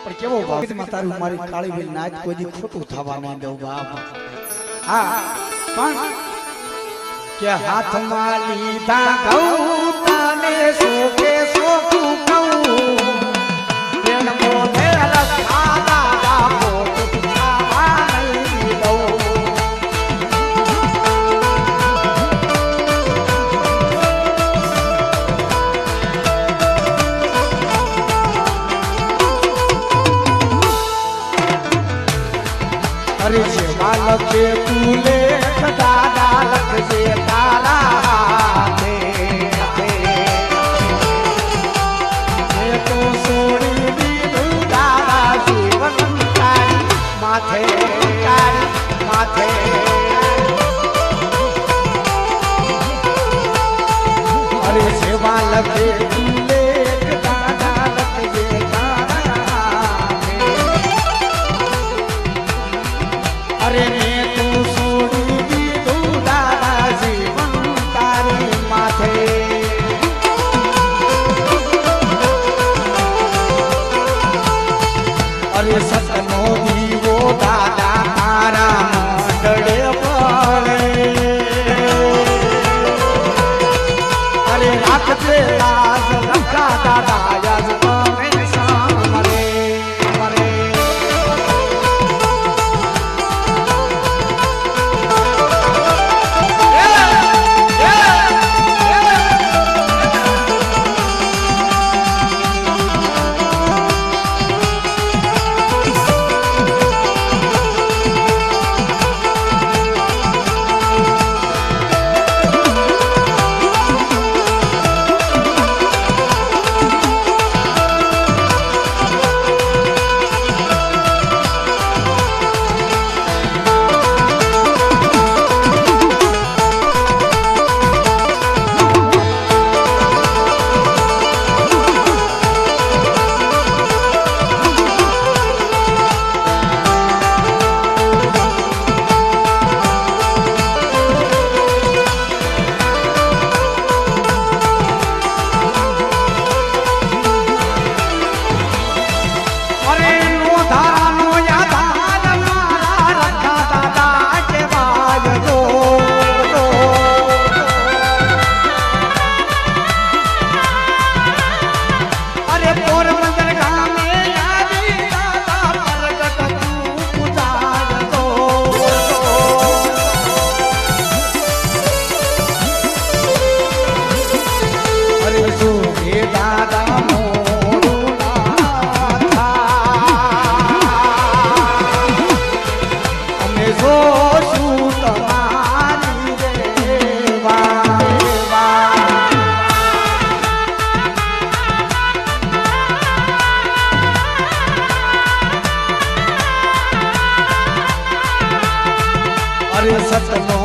પણ કેવો ભાવ માં તારું મારી કાળી બેન નાચ કોઈ દી ખોટું થવા ન દઉં બાપ હા પણ કે હાથમાં લીધા ઘઉં તને સોકે સોકું કહું બેન મોઢે રખા દાદા ખોટું થવા નહીં દઉં अरे सेवा लगे तूले दादा लगे तारा मैं तो सोनी दीदू दादा जीवन माथे माथे अरे सेवा लगे तूले दादा लगे अरे मैं तू सोनी दीदू दादा जीवन तारी माथे अरे सतनो दीवो दादा तारा मंडळे पड़े अरे रात के लाज रखा दादा याद में सामरे मरे सतनो